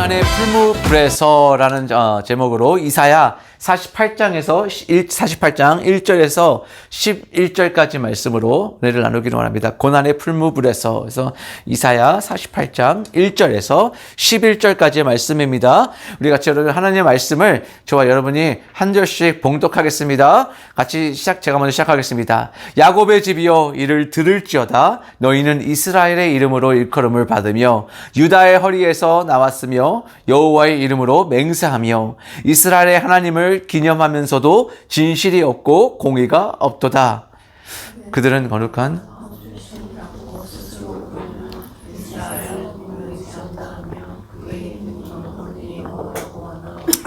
고난의 풀무불에서라는 제목으로 이사야 48장에서 48장 1절에서 11절까지 말씀으로 은혜를 나누기를 원합니다. 고난의 풀무불에서, 그래서 이사야 48장 1절에서 11절까지의 말씀입니다. 우리 같이 여러분 하나님의 말씀을 저와 여러분이 한 절씩 봉독하겠습니다. 같이 제가 먼저 시작하겠습니다. 야곱의 집이여 이를 들을지어다. 너희는 이스라엘의 이름으로 일컬음을 받으며 유다의 허리에서 나왔으며 여호와의 이름으로 맹세하며 이스라엘의 하나님을 기념하면서도 진실이 없고 공의가 없도다. 그들은 거룩한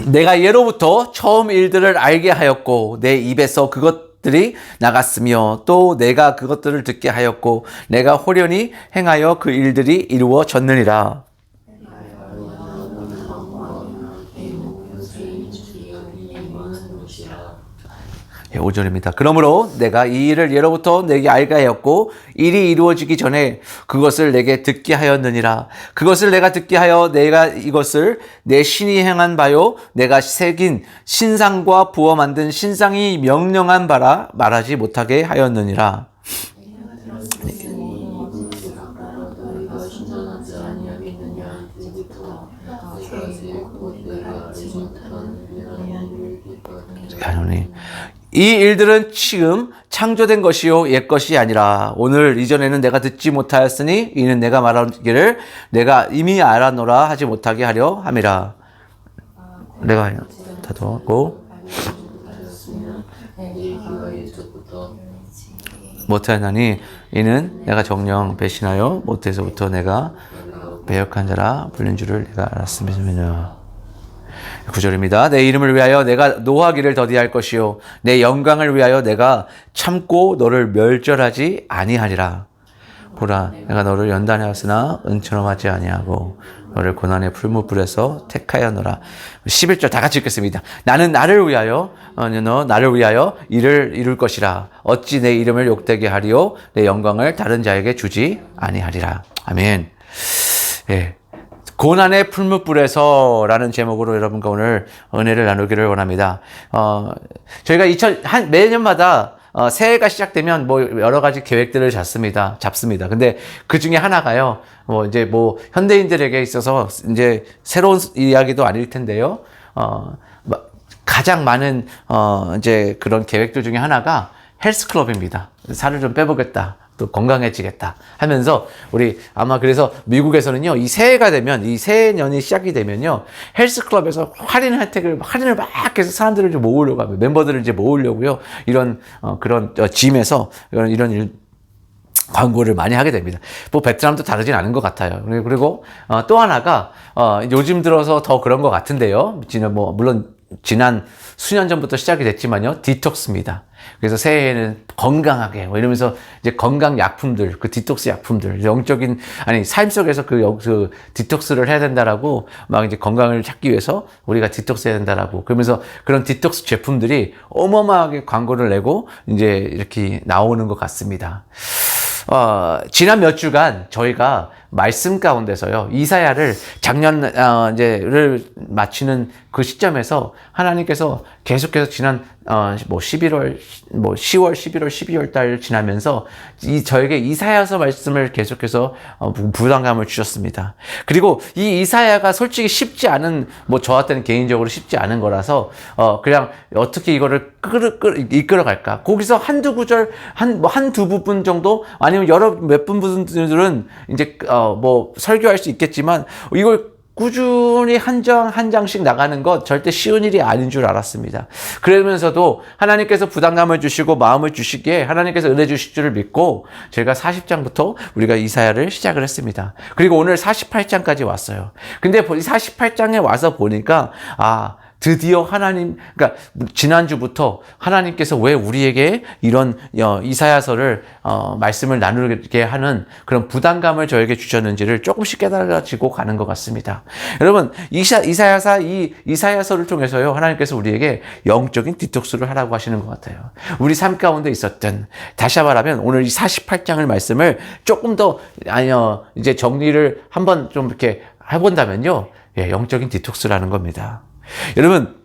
내가 예로부터 처음 일들을 알게 하였고 내 입에서 그것들이 나갔으며 또 내가 그것들을 듣게 하였고 내가 호련히 행하여 그 일들이 이루어졌느니라. 5절입니다. 그러므로 내가 이 일을 예로부터 내게 알게 하였고 일이 이루어지기 전에 그것을 내게 듣게 하였느니라. 그것을 내가 듣게 하여 내가 이것을 내 신이 행한 바요 내가 새긴 신상과 부어 만든 신상이 명령한 바라 말하지 못하게 하였느니라. 이 일들은 지금 창조된 것이요 옛 것이 아니라 오늘 이전에는 내가 듣지 못하였으니 이는 내가 말하기를 내가 이미 알았노라 하지 못하게 하려 함이라. 내가 다도하고 못하였나니 이는 내가 정령 배신하여 못해서부터 내가 배역한 자라 불린 줄을 내가 알았음이니라. 9절입니다. 내 이름을 위하여 내가 노하기를 더디할 것이요 내 영광을 위하여 내가 참고 너를 멸절하지 아니하리라. 보라 내가 너를 연단하였으나 은처럼 하지 아니하고 너를 고난의 풀무불에서 택하였노라. 11절 다 같이 읽겠습니다. 나는 나를 위하여 너 나를 위하여 일을 이룰 것이라. 어찌 내 이름을 욕되게 하리요 내 영광을 다른 자에게 주지 아니하리라. 아멘. 예. 고난의 풀무불에서 라는 제목으로 여러분과 오늘 은혜를 나누기를 원합니다. 저희가 매년마다 새해가 시작되면 뭐 여러 가지 계획들을 잡습니다. 근데 그 중에 하나가요. 현대인들에게 있어서 이제 새로운 이야기도 아닐 텐데요. 가장 많은 이제 그런 계획들 중에 하나가 헬스클럽입니다. 살을 좀 빼보겠다. 또 건강해지겠다 하면서 우리 아마 그래서 미국에서는요 이 새해가 되면 이 새해년이 시작이 되면요 헬스클럽에서 할인을 막 해서 사람들을 좀 모으려고 하고 멤버들을 이제 모으려고요 이런 그런 짐에서 이런 광고를 많이 하게 됩니다. 뭐 베트남도 다르진 않은 것 같아요. 그리고 또 하나가 요즘 들어서 더 그런 것 같은데요. 물론 지난 수년 전부터 시작이 됐지만요. 디톡스입니다. 그래서 새해에는 건강하게 이러면서 이제 건강 약품들, 그 디톡스 약품들, 삶 속에서 그 디톡스를 해야 된다라고 막 이제 건강을 찾기 위해서 우리가 디톡스 해야 된다라고 그러면서 그런 디톡스 제품들이 어마어마하게 광고를 내고 이제 이렇게 나오는 것 같습니다. 지난 몇 주간 저희가 말씀 가운데서요, 이사야를 작년을 마치는 그 시점에서 하나님께서 계속해서 지난 10월, 11월 달 지나면서 저에게 이사야서 말씀을 계속해서 부담감을 주셨습니다. 그리고 이 이사야가 솔직히 쉽지 않은, 저한테는 개인적으로 쉽지 않은 거라서 그냥 어떻게 이거를 이끌어갈까? 거기서 한두 구절, 한두 부분 정도, 아니면 몇 분들은 이제 설교할 수 있겠지만 이걸 꾸준히 한 장씩 나가는 것 절대 쉬운 일이 아닌 줄 알았습니다. 그러면서도 하나님께서 부담감을 주시고 마음을 주시기에 하나님께서 은혜 주실 줄을 믿고 제가 40장부터 우리가 이사야를 시작을 했습니다. 그리고 오늘 48장까지 왔어요. 근데 이 48장에 와서 보니까 드디어 그러니까 지난주부터 하나님께서 왜 우리에게 이런 이사야서를 말씀을 나누게 하는 그런 부담감을 저에게 주셨는지를 조금씩 깨달아지고 가는 것 같습니다. 여러분, 이사야서를 통해서요, 하나님께서 우리에게 영적인 디톡스를 하라고 하시는 것 같아요. 우리 삶 가운데 있었던, 다시 말하면 오늘 이 48장을 말씀을 조금 더 이제 정리를 한번 좀 이렇게 해본다면요, 예, 영적인 디톡스라는 겁니다. 여러분,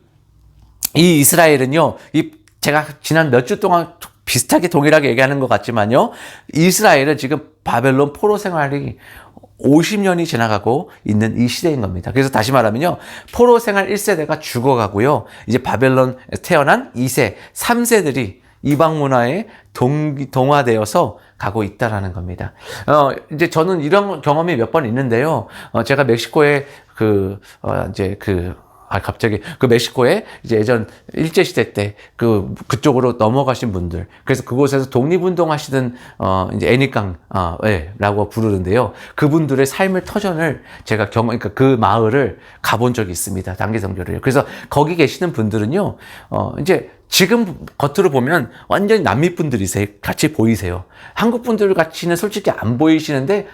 이 이스라엘은요, 제가 지난 몇 주 동안 비슷하게 동일하게 얘기하는 것 같지만요, 이스라엘은 지금 바벨론 포로 생활이 50년이 지나가고 있는 이 시대인 겁니다. 그래서 다시 말하면요, 포로 생활 1세대가 죽어가고요, 이제 바벨론 태어난 2세, 3세들이 이방 문화에 동화되어서 가고 있다라는 겁니다. 이제 저는 이런 경험이 몇 번 있는데요. 제가 멕시코에 갑자기 멕시코에 이제 예전 일제시대 때 그쪽으로 넘어가신 분들, 그래서 그곳에서 독립운동 하시던 이제 라고 부르는데요. 그분들의 삶의 터전을 제가 그러니까 그 마을을 가본 적이 있습니다. 단기 선교를. 그래서 거기 계시는 분들은요, 이제 지금 겉으로 보면 완전히 남미 분들이세요. 같이 보이세요. 한국 분들 같이는 솔직히 안 보이시는데,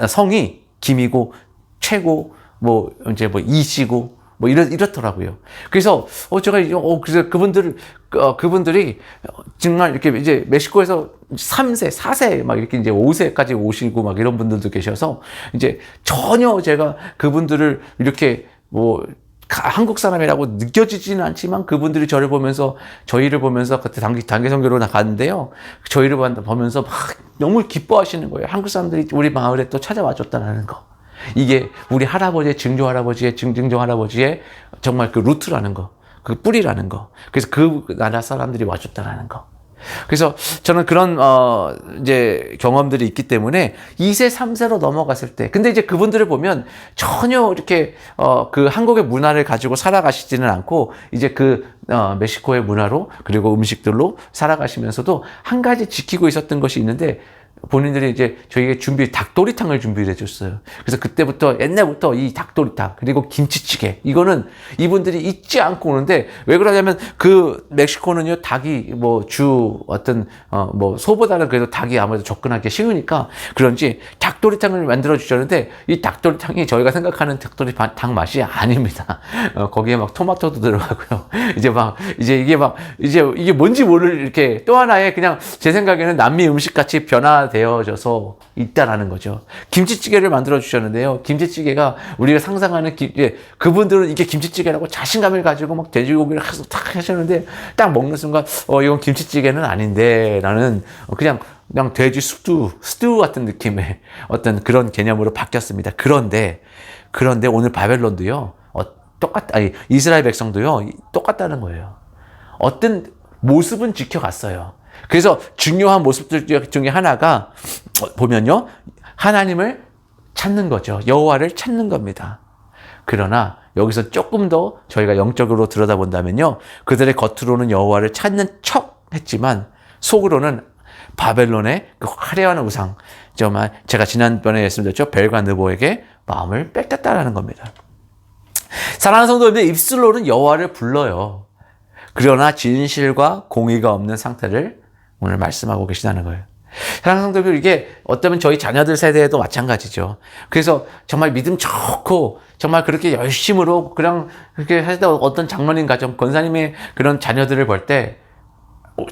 성이 김이고, 최고, 이씨고, 이렇더라고요. 그래서, 그래서 그분들이 정말 이렇게 이제 멕시코에서 3세, 4세, 이렇게 이제 5세까지 오시고 이런 분들도 계셔서, 이제 전혀 제가 그분들을 이렇게 한국 사람이라고 느껴지지는 않지만 그분들이 저희를 보면서 그때 단기 선교로 나갔는데요. 저희를 보면서 막 너무 기뻐하시는 거예요. 한국 사람들이 우리 마을에 또 찾아와 줬다는 거. 이게 우리 할아버지의 증증조 할아버지의 정말 그 루트라는 거, 그 뿌리라는 거. 그래서 그 나라 사람들이 와줬다라는 거. 그래서 저는 그런 이제 경험들이 있기 때문에 2세, 3세로 넘어갔을 때, 근데 이제 그분들을 보면 전혀 이렇게 그 한국의 문화를 가지고 살아가시지는 않고, 이제 멕시코의 문화로, 그리고 음식들로 살아가시면서도 한 가지 지키고 있었던 것이 있는데, 본인들이 이제 저희에게 닭도리탕을 준비를 해줬어요. 그래서 그때부터, 옛날부터 이 닭도리탕, 그리고 김치찌개, 이거는 이분들이 잊지 않고 오는데, 왜 그러냐면, 멕시코는요, 닭이 소보다는 그래도 닭이 아무래도 접근하기 쉬우니까, 그런지 닭도리탕을 만들어 주셨는데, 이 닭도리탕이 저희가 생각하는 닭도리탕 맛이 아닙니다. 거기에 토마토도 들어가고요. 이게 뭔지 모를, 이렇게 또 하나의 그냥 제 생각에는 남미 음식 같이 변화되어져서 있다라는 거죠. 김치찌개를 만들어 주셨는데요. 김치찌개가 우리가 상상하는 그분들은 이게 김치찌개라고 자신감을 가지고 돼지고기를 탁 하셨는데, 딱 먹는 순간 이건 김치찌개는 아닌데라는 그냥 돼지 스튜 같은 느낌의 어떤 그런 개념으로 바뀌었습니다. 그런데 오늘 바벨론도요, 이스라엘 백성도요, 똑같다는 거예요. 어떤 모습은 지켜갔어요. 그래서 중요한 모습들 중에 하나가 보면요, 하나님을 찾는 거죠. 여호와를 찾는 겁니다. 그러나 여기서 조금 더 저희가 영적으로 들여다본다면요, 그들의 겉으로는 여호와를 찾는 척 했지만 속으로는 바벨론의 그 화려한 우상, 정말 제가 지난번에 말씀드렸죠, 벨과 느보에게 마음을 뺏겼다라는 겁니다. 사랑하는 성도님들, 입술로는 여호와를 불러요. 그러나 진실과 공의가 없는 상태를 오늘 말씀하고 계시다는 거예요. 사랑하는 성도들, 이게 어쩌면 저희 자녀들 세대에도 마찬가지죠. 그래서 정말 믿음 좋고 정말 그렇게 열심으로 그냥 그렇게 하시다 어떤 장로님 가정, 권사님의 그런 자녀들을 볼 때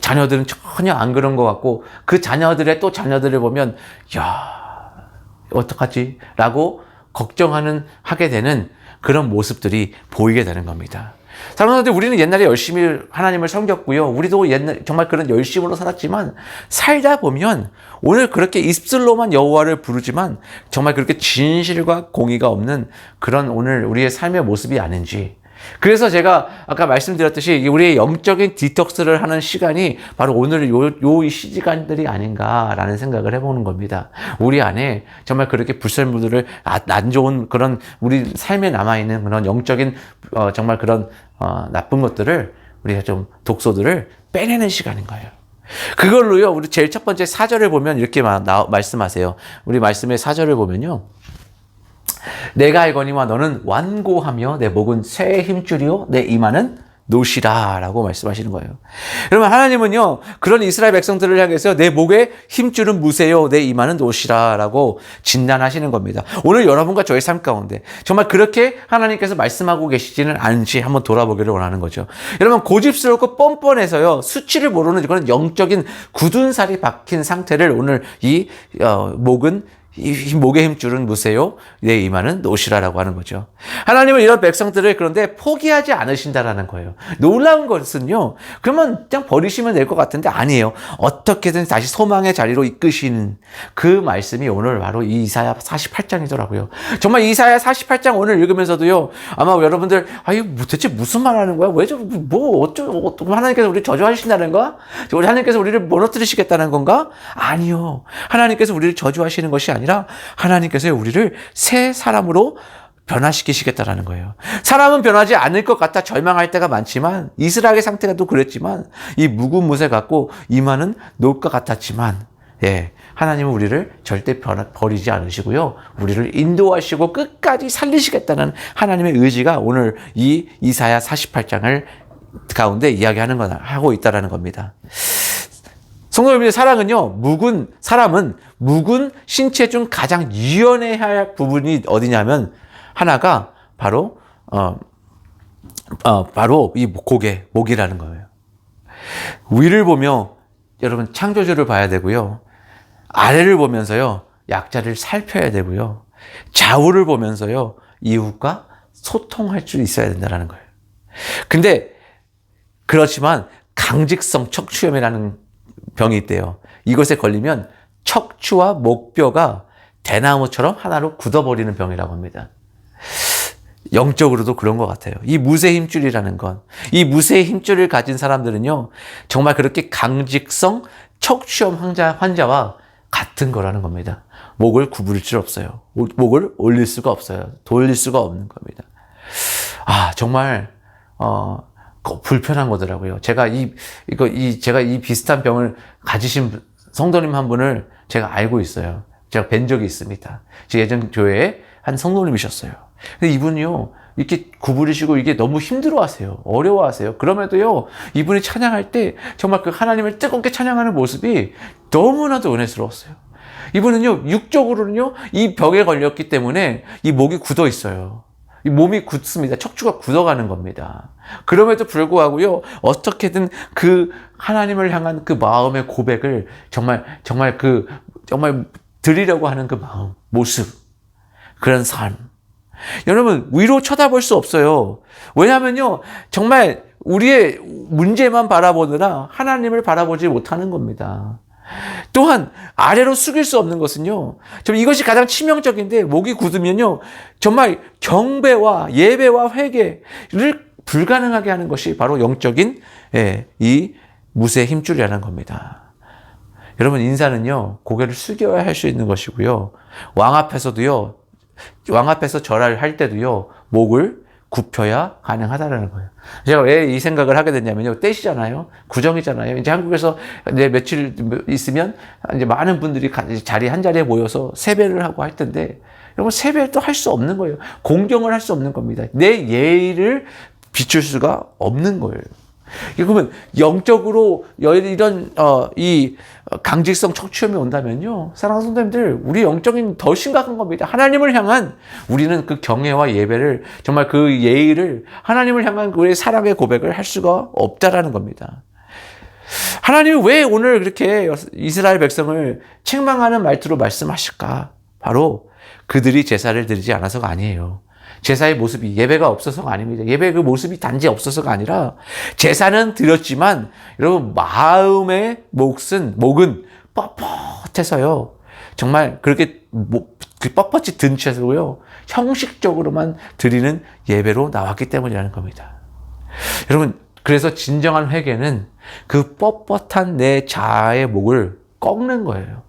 자녀들은 전혀 안 그런 것 같고, 그 자녀들의 또 자녀들을 보면 어떡하지? 라고 하게 되는 그런 모습들이 보이게 되는 겁니다. 사랑하는 분들, 우리는 옛날에 열심히 하나님을 섬겼고요. 우리도 정말 그런 열심으로 살았지만, 살다 보면 오늘 그렇게 입술로만 여호와를 부르지만 정말 그렇게 진실과 공의가 없는 그런 오늘 우리의 삶의 모습이 아닌지. 그래서 제가 아까 말씀드렸듯이 우리의 영적인 디톡스를 하는 시간이 바로 오늘 이 시간들이 아닌가라는 생각을 해보는 겁니다. 우리 안에 정말 그렇게 불순물들을, 안 좋은 그런 우리 삶에 남아있는 그런 영적인 정말 그런 나쁜 것들을, 우리가 좀 독소들을 빼내는 시간인 거예요. 그걸로요, 우리 제일 첫 번째 4절을 보면 이렇게 말씀하세요. 우리 말씀의 4절을 보면요, 내가 알거니와 너는 완고하며 내 목은 쇠의 힘줄이요 내 이마는 노시라 라고 말씀하시는 거예요. 여러분, 하나님은요, 그런 이스라엘 백성들을 향해서 내 목에 힘줄은 무쇠요 내 이마는 노시라 라고 진단하시는 겁니다. 오늘 여러분과 저의 삶 가운데 정말 그렇게 하나님께서 말씀하고 계시지는 않은지 한번 돌아보기를 원하는 거죠. 여러분, 고집스럽고 뻔뻔해서요, 수치를 모르는 그런 영적인 굳은 살이 박힌 상태를 오늘 이 목은 이 목의 힘줄은 무세요, 내 이마는 노시라라고 하는 거죠. 하나님은 이런 백성들을 그런데 포기하지 않으신다라는 거예요. 놀라운 것은요, 그러면 그냥 버리시면 될 것 같은데 아니에요. 어떻게든 다시 소망의 자리로 이끄시는 그 말씀이 오늘 바로 이 이사야 48장이더라고요. 정말 이사야 48장 오늘 읽으면서도요, 아마 여러분들, 이거 대체 무슨 말 하는 거야? 왜 하나님께서 우리를 저주하신다는 거야? 하나님께서 우리를 무너뜨리시겠다는 건가? 아니요. 하나님께서 우리를 저주하시는 것이 아니라 하나님께서 우리를 새 사람으로 변화시키시겠다라는 거예요. 사람은 변하지 않을 것 같아 절망할 때가 많지만, 이스라엘의 상태가 또 그랬지만, 이 묵은 못에 갖고 이마는 놓을 것 같았지만, 하나님은 우리를 절대 버리지 않으시고요, 우리를 인도하시고 끝까지 살리시겠다는 하나님의 의지가 오늘 이 이사야 48장을 가운데 하고 있다라는 겁니다. 성도님들의 사람은 묵은 신체 중 가장 유연해야 할 부분이 어디냐면, 하나가 바로 이 목이라는 거예요. 위를 보며 여러분 창조주를 봐야 되고요, 아래를 보면서요 약자를 살펴야 되고요, 좌우를 보면서요 이웃과 소통할 수 있어야 된다는 거예요. 근데 그렇지만 강직성 척추염이라는 병이 있대요. 이것에 걸리면 척추와 목뼈가 대나무처럼 하나로 굳어버리는 병이라고 합니다. 영적으로도 그런 것 같아요. 이 무쇠 힘줄이라는 건, 이 무쇠 힘줄을 가진 사람들은요, 정말 그렇게 강직성 척추염 환자와 같은 거라는 겁니다. 목을 구부릴 수 없어요. 목을 올릴 수가 없어요. 돌릴 수가 없는 겁니다. 정말 불편한 거더라고요. 제가 이 비슷한 병을 가지신 성도님 한 분을 제가 알고 있어요. 제가 뵌 적이 있습니다. 제 예전 교회에 한 성도님이셨어요. 근데 이분이요, 이렇게 구부리시고 이게 너무 힘들어 하세요. 어려워하세요. 그럼에도요, 이분이 찬양할 때 정말 그 하나님을 뜨겁게 찬양하는 모습이 너무나도 은혜스러웠어요. 이분은요, 육적으로는요, 이 병에 걸렸기 때문에 이 목이 굳어 있어요. 이 몸이 굳습니다. 척추가 굳어가는 겁니다. 그럼에도 불구하고요, 어떻게든 그 하나님을 향한 그 마음의 고백을 정말 드리려고 하는 그 마음, 모습, 그런 삶. 여러분, 위로 쳐다볼 수 없어요. 왜냐하면요, 정말 우리의 문제만 바라보느라 하나님을 바라보지 못하는 겁니다. 또한 아래로 숙일 수 없는 것은요, 이것이 가장 치명적인데, 목이 굳으면요, 정말 경배와 예배와 회개를 불가능하게 하는 것이 바로 영적인 이 무쇠 힘줄이라는 겁니다. 여러분, 인사는요, 고개를 숙여야 할 수 있는 것이고요, 왕 앞에서 절을 할 때도요, 목을 굽혀야 가능하다라는 거예요. 제가 왜 이 생각을 하게 됐냐면요, 때시잖아요. 구정이잖아요. 이제 한국에서 며칠 있으면 이제 많은 분들이 한 자리에 모여서 세배를 하고 할 텐데, 여러분, 세배를 또 할 수 없는 거예요. 공경을 할 수 없는 겁니다. 내 예의를 비출 수가 없는 거예요. 그러면 영적으로 이런 이 강직성 척추염이 온다면요, 사랑하는 성도님들, 우리 영적인 더 심각한 겁니다. 하나님을 향한 우리는 그 경외와 예배를, 정말 그 예의를, 하나님을 향한 우리의 사랑의 고백을 할 수가 없다라는 겁니다. 하나님이 왜 오늘 그렇게 이스라엘 백성을 책망하는 말투로 말씀하실까? 바로 그들이 제사를 드리지 않아서가 아니에요. 제사의 모습이, 예배가 없어서가 아닙니다. 예배의 그 모습이 단지 없어서가 아니라, 제사는 드렸지만 여러분, 마음의 목은 뻣뻣해서요, 정말 그렇게 뻣뻣이 든 채로요, 형식적으로만 드리는 예배로 나왔기 때문이라는 겁니다. 여러분, 그래서 진정한 회개는 그 뻣뻣한 내 자아의 목을 꺾는 거예요.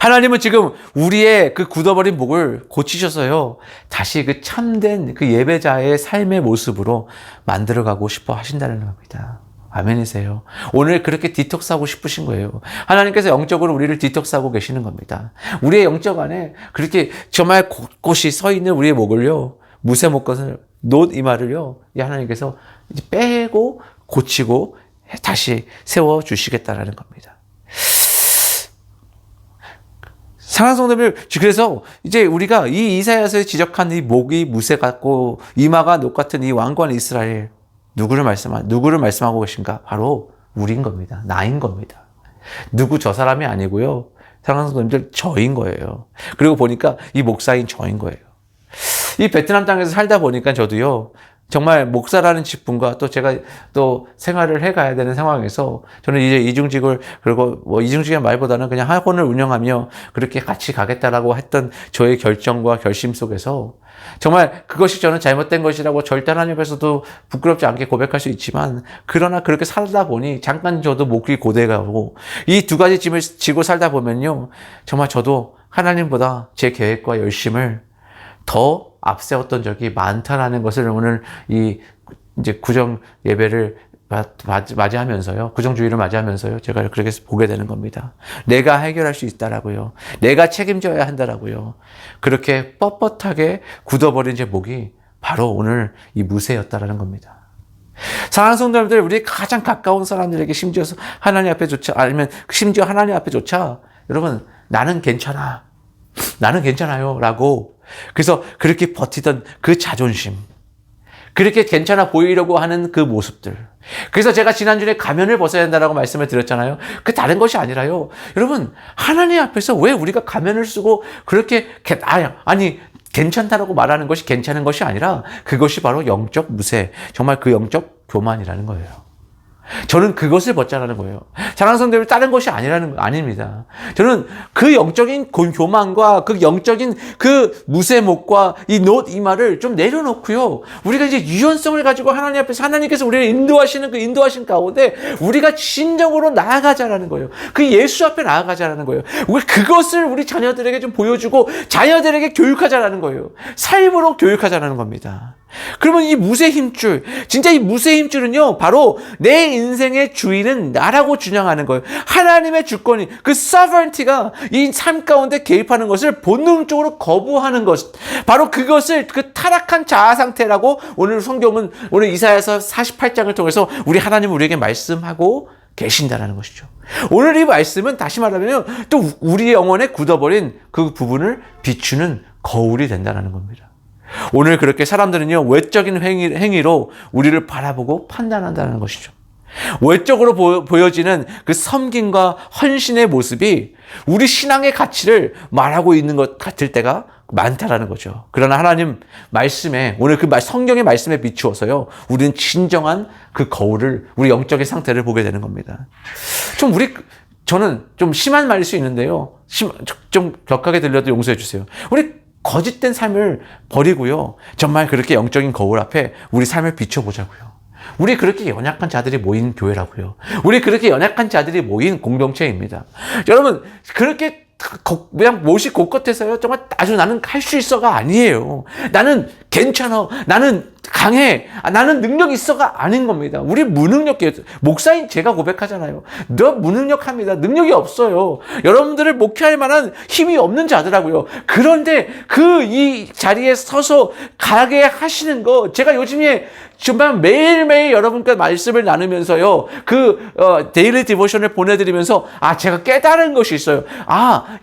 하나님은 지금 우리의 그 굳어버린 목을 고치셔서요, 다시 그 참된 그 예배자의 삶의 모습으로 만들어가고 싶어 하신다는 겁니다. 아멘이세요. 오늘 그렇게 디톡스하고 싶으신 거예요. 하나님께서 영적으로 우리를 디톡스하고 계시는 겁니다. 우리의 영적 안에 그렇게 정말 곳곳이 서 있는 우리의 목을요, 무쇠 목것을, 놋 이마를요, 하나님께서 이제 빼고 고치고 다시 세워주시겠다라는 겁니다. 사랑하는 성도들, 그래서 이제 우리가 이 이사야서에 지적한 이 목이 무쇠 같고 이마가 놋 같은 이 왕관 이스라엘, 누구를 말씀하고 계신가? 바로 우리인 겁니다. 나인 겁니다. 누구 저 사람이 아니고요, 사랑하는 성도님들, 저인 거예요. 그리고 보니까 이 목사인 저인 거예요. 이 베트남 땅에서 살다 보니까 저도요, 정말 목사라는 직분과 또 제가 또 생활을 해가야 되는 상황에서 저는 이제 이중직을, 그리고 뭐 이중직의 말보다는 그냥 학원을 운영하며 그렇게 같이 가겠다라고 했던 저의 결정과 결심 속에서 정말 그것이 저는 잘못된 것이라고 절대 하나님 앞에서도 부끄럽지 않게 고백할 수 있지만, 그러나 그렇게 살다 보니 잠깐 저도 목이 고대가고 이 두 가지 짐을 지고 살다 보면요, 정말 저도 하나님보다 제 계획과 열심을 더 앞세웠던 적이 많다라는 것을 오늘 이 이제 구정 예배를 맞이하면서요, 구정주의를 맞이하면서요, 제가 그렇게 보게 되는 겁니다. 내가 해결할 수 있다라고요. 내가 책임져야 한다라고요. 그렇게 뻣뻣하게 굳어버린 제 목이 바로 오늘 이 무쇠였다라는 겁니다. 사랑하는 성도님들, 우리 가장 가까운 사람들에게 심지어 하나님 앞에조차, 아니면 심지어 하나님 앞에조차, 여러분, 나는 괜찮아. 나는 괜찮아요. 라고, 그래서 그렇게 버티던 그 자존심, 그렇게 괜찮아 보이려고 하는 그 모습들. 그래서 제가 지난주에 가면을 벗어야 된다라고 말씀을 드렸잖아요. 그 다른 것이 아니라요, 여러분, 하나님 앞에서 왜 우리가 가면을 쓰고 그렇게 아니 괜찮다라고 말하는 것이 괜찮은 것이 아니라, 그것이 바로 영적 무쇠, 정말 그 영적 교만이라는 거예요. 저는 그것을 벗자라는 거예요. 사랑하는 성도들, 다른 것이 아닙니다. 저는 그 영적인 교만과 그 영적인 그 무쇠목과 이 이마를 좀 내려놓고요, 우리가 이제 유연성을 가지고 하나님 앞에서 하나님께서 우리를 인도하시는 그 인도하신 가운데 우리가 진정으로 나아가자라는 거예요. 그 예수 앞에 나아가자라는 거예요. 그것을 우리 자녀들에게 좀 보여주고 자녀들에게 교육하자라는 거예요. 삶으로 교육하자라는 겁니다. 그러면 이 무쇠 힘줄, 진짜 이 무쇠 힘줄은요, 바로 내 인생의 주인은 나라고 주장하는 거예요. 하나님의 주권이, 그 sovereignty가 이 삶 가운데 개입하는 것을 본능적으로 거부하는 것, 바로 그것을 그 타락한 자아 상태라고 오늘 성경은, 오늘 이사야서 48장을 통해서 우리 하나님은 우리에게 말씀하고 계신다라는 것이죠. 오늘 이 말씀은 다시 말하면 또 우리의 영혼에 굳어버린 그 부분을 비추는 거울이 된다는 겁니다. 오늘 그렇게 사람들은요, 외적인 행위로 우리를 바라보고 판단한다는 것이죠. 외적으로 보여지는 그 섬김과 헌신의 모습이 우리 신앙의 가치를 말하고 있는 것 같을 때가 많다라는 거죠. 그러나 하나님 말씀에, 오늘 그 성경의 말씀에 비추어서요, 우리는 진정한 그 거울을, 우리 영적인 상태를 보게 되는 겁니다. 저는 좀 심한 말일 수 있는데요, 좀 격하게 들려도 용서해 주세요. 우리 거짓된 삶을 버리고요, 정말 그렇게 영적인 거울 앞에 우리 삶을 비춰보자고요. 우리 그렇게 연약한 자들이 모인 교회라고요. 우리 그렇게 연약한 자들이 모인 공동체입니다. 여러분, 그렇게 그냥 못이 곳곳해서요, 정말 아주 나는 할 수 있어가 아니에요. 나는 괜찮아, 나는 강해, 나는 능력 있어가 아닌 겁니다. 우리 무능력이에요. 목사인 제가 고백하잖아요. 너 무능력합니다. 능력이 없어요. 여러분들을 목회할 만한 힘이 없는 자더라고요. 그런데 이 자리에 서서 가게 하시는 거, 제가 요즘에 정말 매일매일 여러분과 말씀을 나누면서요, 데일리 디보션을 보내드리면서, 제가 깨달은 것이 있어요.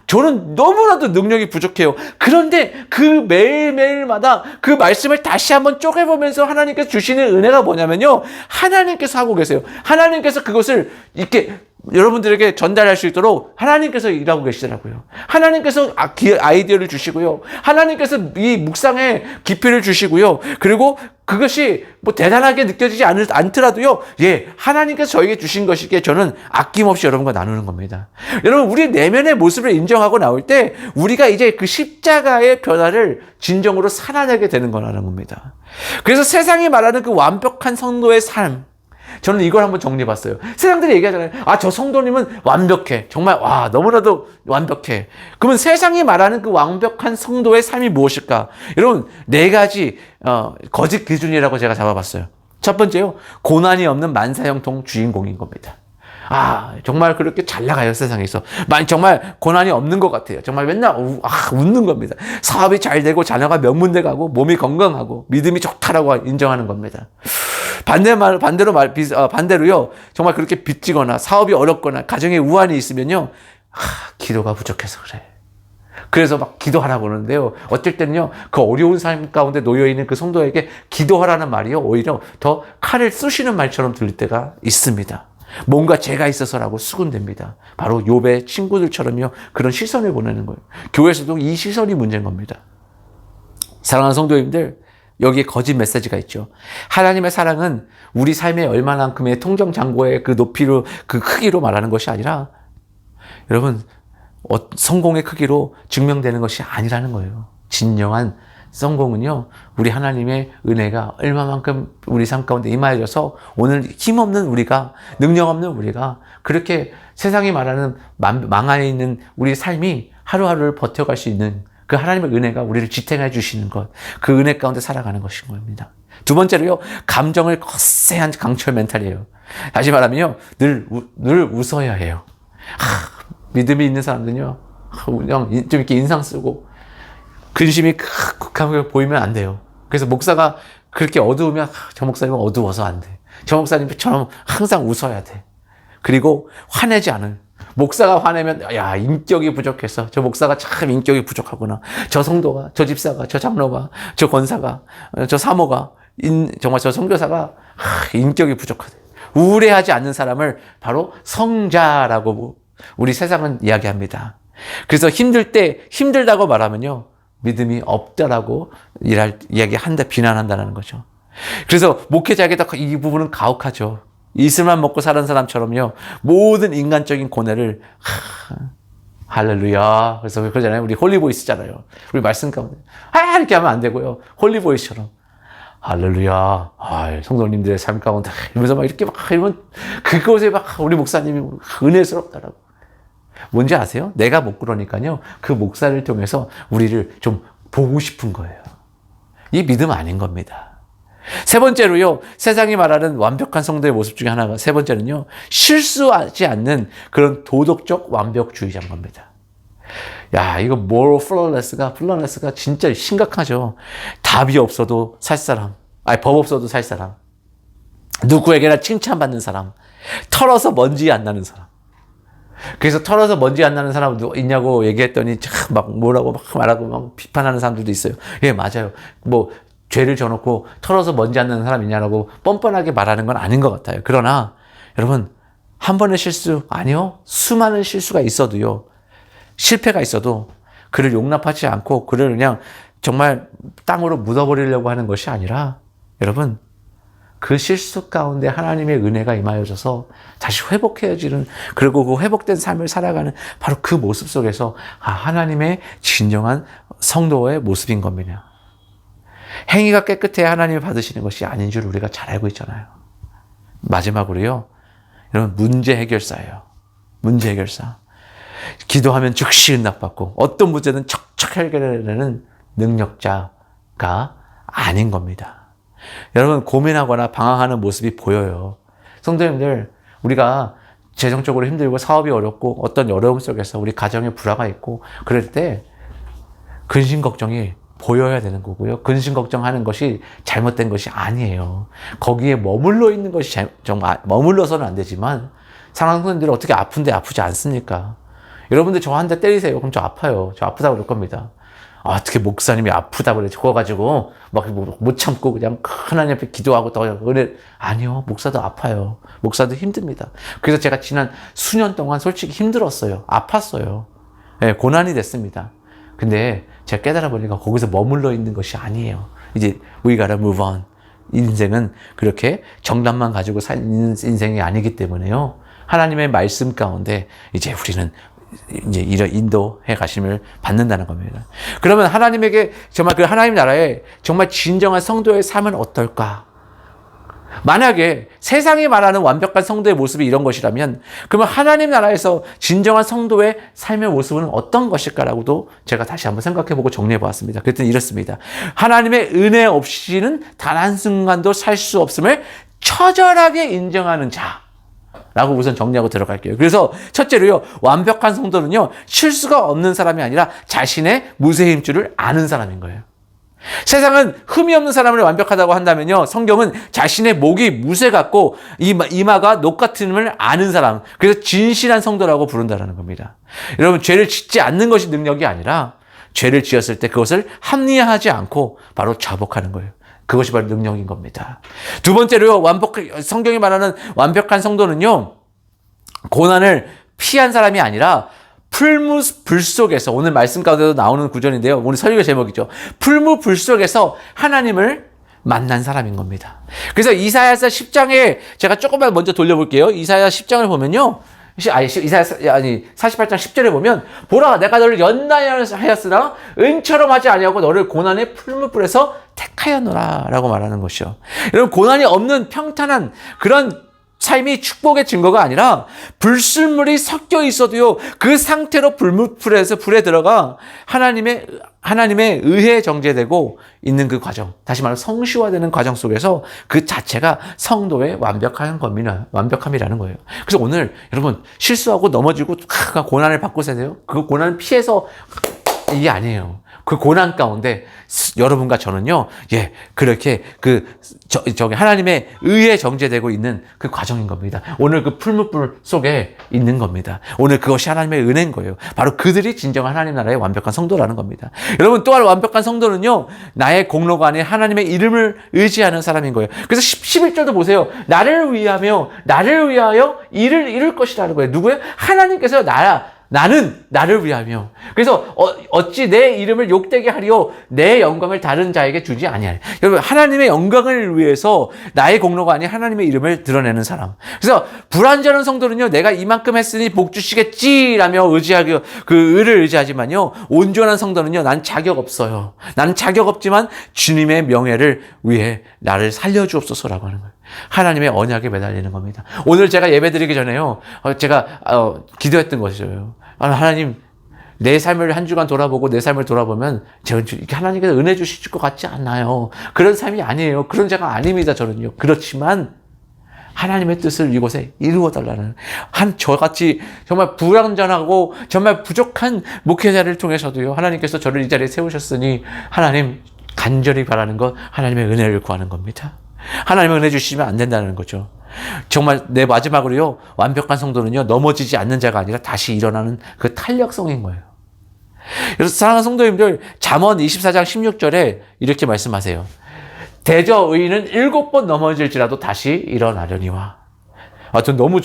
저는 너무나도 능력이 부족해요. 그런데 그 매일매일마다 그 말씀을 다시 한번 쪼개보면서 하나님께서 주시는 은혜가 뭐냐면요, 하나님께서 하고 계세요. 하나님께서 그것을 이렇게 여러분들에게 전달할 수 있도록 하나님께서 일하고 계시더라고요. 하나님께서 아이디어를 주시고요, 하나님께서 이 묵상에 깊이를 주시고요, 그리고 그것이 뭐 대단하게 느껴지지 않더라도요, 하나님께서 저에게 주신 것이기에 저는 아낌없이 여러분과 나누는 겁니다. 여러분, 우리 내면의 모습을 인정하고 나올 때 우리가 이제 그 십자가의 변화를 진정으로 살아내게 되는 거라는 겁니다. 그래서 세상이 말하는 그 완벽한 성도의 삶, 저는 이걸 한번 정리해봤어요. 세상들이 얘기하잖아요. 저 성도님은 완벽해. 정말 너무나도 완벽해. 그러면 세상이 말하는 그 완벽한 성도의 삶이 무엇일까? 여러분, 4가지 거짓 기준이라고 제가 잡아봤어요. 첫 번째요, 고난이 없는 만사형통 주인공인 겁니다. 정말 그렇게 잘 나가요, 세상에서. 정말 고난이 없는 것 같아요. 정말 맨날 웃는 겁니다. 사업이 잘 되고 자녀가 명문대 가고 몸이 건강하고 믿음이 좋다라고 인정하는 겁니다. 반대로요, 정말 그렇게 빚지거나 사업이 어렵거나 가정에 우환이 있으면요, 기도가 부족해서 그래. 그래서 막 기도하라고 그러는데요, 어쩔 때는요, 그 어려운 삶 가운데 놓여있는 그 성도에게 기도하라는 말이요, 오히려 더 칼을 쑤시는 말처럼 들릴 때가 있습니다. 뭔가 죄가 있어서라고 수군됩니다. 바로 욥의 친구들처럼요. 그런 시선을 보내는 거예요. 교회에서도 이 시선이 문제인 겁니다. 사랑하는 성도님들, 여기에 거짓 메시지가 있죠. 하나님의 사랑은 우리 삶의 얼마만큼의 통정장고의 그 높이로, 그 크기로 말하는 것이 아니라, 여러분, 성공의 크기로 증명되는 것이 아니라는 거예요. 진정한 성공은요, 우리 하나님의 은혜가 얼마만큼 우리 삶 가운데 임하여져서 오늘 힘없는 우리가, 능력 없는 우리가 그렇게 세상이 말하는 망하여 있는 우리 삶이 하루하루를 버텨갈 수 있는 그 하나님의 은혜가 우리를 지탱해 주시는 것, 그 은혜 가운데 살아가는 것인 겁니다. 두 번째로요, 감정을 거세한 강철 멘탈이에요. 다시 말하면요, 늘 웃어야 해요. 믿음이 있는 사람들은요, 그냥 좀 이렇게 인상 쓰고 근심이 극하게 보이면 안 돼요. 그래서 목사가 그렇게 어두우면 저 목사님은 어두워서 안 돼. 저 목사님처럼 항상 웃어야 돼. 그리고 화내지 않은. 목사가 화내면 야, 인격이 부족해서 저 목사가 참 인격이 부족하구나. 저 성도가, 저 집사가, 저 장로가, 저 권사가, 저 사모가, 정말 저 선교사가 인격이 부족하대. 우울해하지 않는 사람을 바로 성자라고 우리 세상은 이야기합니다. 그래서 힘들 때 힘들다고 말하면요, 믿음이 없다라고 이야기한다, 비난한다는 거죠. 그래서 목회자에게도 이 부분은 가혹하죠. 이슬만 먹고 사는 사람처럼요, 모든 인간적인 고뇌를 할렐루야. 그래서 그러잖아요. 우리 홀리보이스잖아요. 우리 말씀 가운데 이렇게 하면 안 되고요. 홀리보이스처럼 할렐루야. 성도님들의 삶 가운데 이러면서 막 이렇게 막 이러면 그곳에 막 우리 목사님이 은혜스럽다라고. 뭔지 아세요? 내가 못 그러니까요, 그 목사를 통해서 우리를 좀 보고 싶은 거예요. 이 믿음 아닌 겁니다. 세 번째로요, 세상이 말하는 완벽한 성도의 모습 중에 하나가, 세 번째는요, 실수하지 않는 그런 도덕적 완벽주의자인 겁니다. 야, 이거 moral flawless가 진짜 심각하죠. 답이 없어도 살 사람, 법 없어도 살 사람, 누구에게나 칭찬받는 사람, 털어서 먼지 안 나는 사람. 그래서 털어서 먼지 안 나는 사람 누구 있냐고 얘기했더니 참 막 뭐라고 막 말하고 막 비판하는 사람들도 있어요. 예, 맞아요. 뭐 죄를 져놓고 털어서 먼지 안 나는 사람 있냐고 뻔뻔하게 말하는 건 아닌 것 같아요. 그러나 여러분, 한 번의 실수, 아니요, 수많은 실수가 있어도요, 실패가 있어도 그를 용납하지 않고 그를 그냥 정말 땅으로 묻어버리려고 하는 것이 아니라, 여러분, 그 실수 가운데 하나님의 은혜가 임하여져서 다시 회복해지는, 그리고 그 회복된 삶을 살아가는 바로 그 모습 속에서 하나님의 진정한 성도의 모습인 겁니다. 행위가 깨끗해야 하나님이 받으시는 것이 아닌 줄 우리가 잘 알고 있잖아요. 마지막으로요, 여러분, 문제 해결사예요. 문제 해결사. 기도하면 즉시 응답받고 어떤 문제는 척척 해결해내는 능력자가 아닌 겁니다. 여러분, 고민하거나 방황하는 모습이 보여요. 성도님들, 우리가 재정적으로 힘들고 사업이 어렵고 어떤 어려움 속에서 우리 가정에 불화가 있고 그럴 때 근심 걱정이 보여야 되는 거고요. 근심 걱정하는 것이 잘못된 것이 아니에요. 거기에 머물러 있는 것이 정말 머물러서는 안 되지만, 사랑하는 성도님들, 어떻게 아픈데 아프지 않습니까? 여러분들 저 한 대 때리세요. 그럼 저 아파요. 저 아프다고 그럴 겁니다. 어떻게 목사님이 아프다고 그래. 그래가지고 막 못 참고 그냥 하나님 앞에 기도하고 또 은혜. 아니요. 목사도 아파요. 목사도 힘듭니다. 그래서 제가 지난 수년 동안 솔직히 힘들었어요. 아팠어요. 네, 고난이 됐습니다. 근데 제가 깨달아 보니까 거기서 머물러 있는 것이 아니에요. 이제 we gotta move on. 인생은 그렇게 정답만 가지고 사는 인생이 아니기 때문에요, 하나님의 말씀 가운데 이제 우리는 이제 이런 인도해 가심을 받는다는 겁니다. 그러면 하나님에게 정말 그 하나님 나라에 정말 진정한 성도의 삶은 어떨까? 만약에 세상이 말하는 완벽한 성도의 모습이 이런 것이라면, 그러면 하나님 나라에서 진정한 성도의 삶의 모습은 어떤 것일까라고도 제가 다시 한번 생각해보고 정리해 보았습니다. 그랬더니 이렇습니다. 하나님의 은혜 없이는 단 한순간도 살 수 없음을 처절하게 인정하는 자 라고 우선 정리하고 들어갈게요. 그래서 첫째로요, 완벽한 성도는요, 실수가 없는 사람이 아니라 자신의 무쇠 힘줄을 아는 사람인 거예요. 세상은 흠이 없는 사람을 완벽하다고 한다면요, 성경은 자신의 목이 무쇠 같고 이마가 녹 같음을 아는 사람, 그래서 진실한 성도라고 부른다는 겁니다. 여러분, 죄를 짓지 않는 것이 능력이 아니라 죄를 지었을 때 그것을 합리화하지 않고 바로 자복하는 거예요. 그것이 바로 능력인 겁니다. 두 번째로요, 성경이 말하는 완벽한 성도는요, 고난을 피한 사람이 아니라 풀무불 속에서, 오늘 말씀 가운데도 나오는 구절인데요. 오늘 설교 제목이죠. 풀무불 속에서 하나님을 만난 사람인 겁니다. 그래서 이사야서 10장에 제가 조금만 먼저 돌려볼게요. 이사야 10장을 보면요. 이사야 48장 10절에 보면, 보라 내가 너를 연단하였으나 은처럼 하지 아니하고 너를 고난의 풀무불에서 택하였노라 라고 말하는 것이요. 여러분, 고난이 없는 평탄한 그런 삶이 축복의 증거가 아니라 불순물이 섞여 있어도요, 그 상태로 불무불에서 불에 들어가 하나님의 의에 정죄되고 있는 그 과정, 다시 말해 성시화되는 과정 속에서 그 자체가 성도의 완벽함이라는 거예요. 그래서 오늘 여러분, 실수하고 넘어지고 고난을 받고 사세요. 그 고난을 피해서 이게 아니에요. 그 고난 가운데 여러분과 저는요, 그렇게 저기 하나님의 의에 정죄되고 있는 그 과정인 겁니다. 오늘 그 풀무불 속에 있는 겁니다. 오늘 그것이 하나님의 은혜인 거예요. 바로 그들이 진정한 하나님 나라의 완벽한 성도라는 겁니다. 여러분, 또한 완벽한 성도는요, 나의 공로가 아닌 하나님의 이름을 의지하는 사람인 거예요. 그래서 11절도 보세요. 나를 위하여 일을 이룰 것이라는 거예요. 누구예요? 하나님께서 나는 나를 위하며. 그래서 어찌 내 이름을 욕되게 하리요 내 영광을 다른 자에게 주지 아니하리. 여러분, 하나님의 영광을 위해서 나의 공로가 아닌 하나님의 이름을 드러내는 사람. 그래서 불완전한 성도는요, 내가 이만큼 했으니 복 주시겠지라며 그 의를 의지하지만요, 온전한 성도는요, 난 자격 없어요. 나는 자격 없지만 주님의 명예를 위해 나를 살려주옵소서라고 하는 거예요. 하나님의 언약에 매달리는 겁니다. 오늘 제가 예배드리기 전에요, 제가 기도했던 것이죠. 하나님, 내 삶을 한 주간 돌아보고 내 삶을 돌아보면 하나님께서 은혜 주실 것 같지 않나요? 그런 삶이 아니에요. 그런 제가 아닙니다, 저는요. 그렇지만 하나님의 뜻을 이곳에 이루어달라는, 저같이 정말 불완전하고 정말 부족한 목회자를 통해서도요, 하나님께서 저를 이 자리에 세우셨으니 하나님, 간절히 바라는 것, 하나님의 은혜를 구하는 겁니다. 하나님의 은혜 주시면 안 된다는 거죠. 정말 내 마지막으로요, 완벽한 성도는요, 넘어지지 않는 자가 아니라 다시 일어나는 그 탄력성인 거예요. 그래서 사랑하는 성도님들, 잠언 24장 16절에 이렇게 말씀하세요. 대저 의인은 7번 넘어질지라도 다시 일어나려니와. 전 너무